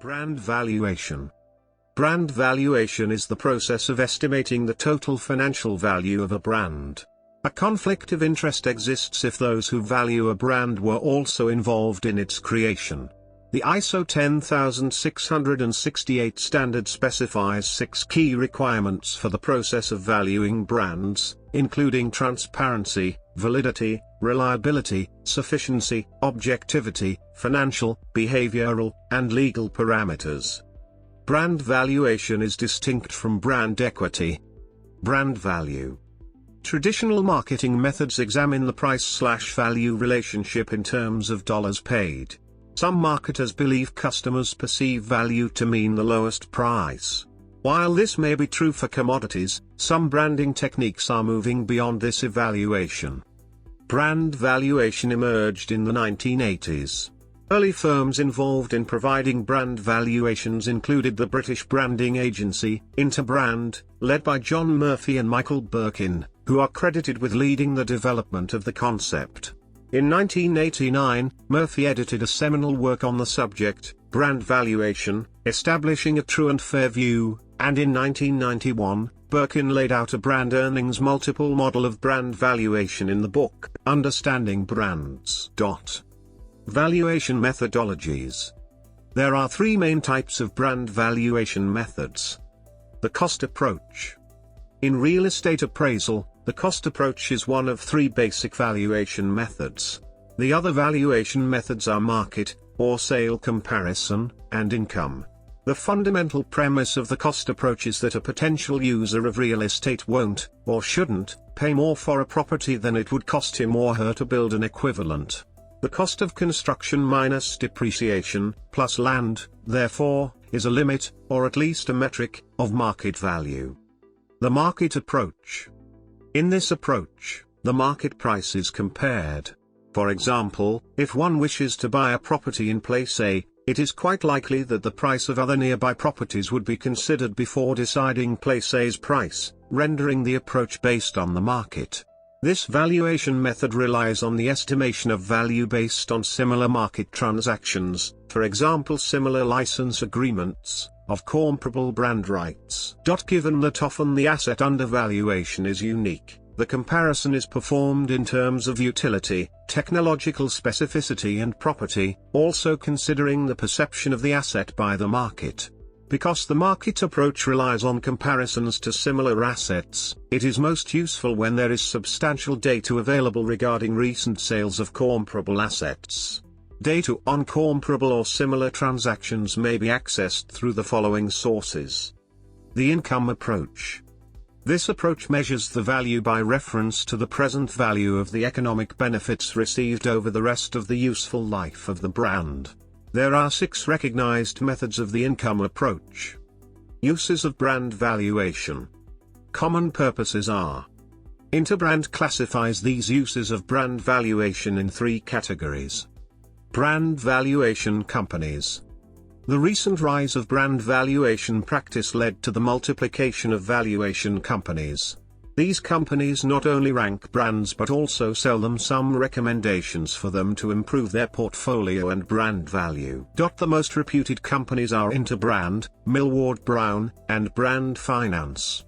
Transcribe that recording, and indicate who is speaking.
Speaker 1: Brand valuation. Brand valuation is the process of estimating the total financial value of a brand. A conflict of interest exists if those who value a brand were also involved in its creation. The ISO 10668 standard specifies 6 key requirements for the process of valuing brands, including transparency, validity, reliability, sufficiency, objectivity, financial, behavioral, and legal parameters. Brand valuation is distinct from brand equity. Brand value. Traditional marketing methods examine the price/value relationship in terms of dollars paid. Some marketers believe customers perceive value to mean the lowest price. While this may be true for commodities, some branding techniques are moving beyond this evaluation. Brand valuation emerged in the 1980s. Early firms involved in providing brand valuations included the British branding agency, Interbrand, led by John Murphy and Michael Birkin, who are credited with leading the development of the concept. In 1989, Murphy edited a seminal work on the subject, Brand Valuation, Establishing a True and Fair View, and in 1991, Birkin laid out a brand earnings multiple model of brand valuation in the book, Understanding Brands. Valuation Methodologies. There are 3 main types of brand valuation methods. The cost approach. In real estate appraisal, the cost approach is one of 3 basic valuation methods. The other valuation methods are market, or sale comparison, and income. The fundamental premise of the cost approach is that a potential user of real estate won't, or shouldn't, pay more for a property than it would cost him or her to build an equivalent. The cost of construction minus depreciation, plus land, therefore, is a limit, or at least a metric, of market value. The market approach. In this approach, the market price is compared. For example, if one wishes to buy a property in place A, it is quite likely that the price of other nearby properties would be considered before deciding place A's price, rendering the approach based on the market. This valuation method relies on the estimation of value based on similar market transactions, for example similar license agreements, of comparable brand rights. Given that often the asset under valuation is unique, the comparison is performed in terms of utility, technological specificity and property, also considering the perception of the asset by the market. Because the market approach relies on comparisons to similar assets, it is most useful when there is substantial data available regarding recent sales of comparable assets. Data on comparable or similar transactions may be accessed through the following sources. The income approach. This approach measures the value by reference to the present value of the economic benefits received over the rest of the useful life of the brand. There are 6 recognized methods of the income approach. Uses of brand valuation. Common purposes are. Interbrand classifies these uses of brand valuation in 3 categories. Brand valuation companies. The recent rise of brand valuation practice led to the multiplication of valuation companies. These companies not only rank brands but also sell them some recommendations for them to improve their portfolio and brand value. The most reputed companies are Interbrand, Millward Brown, and Brand Finance.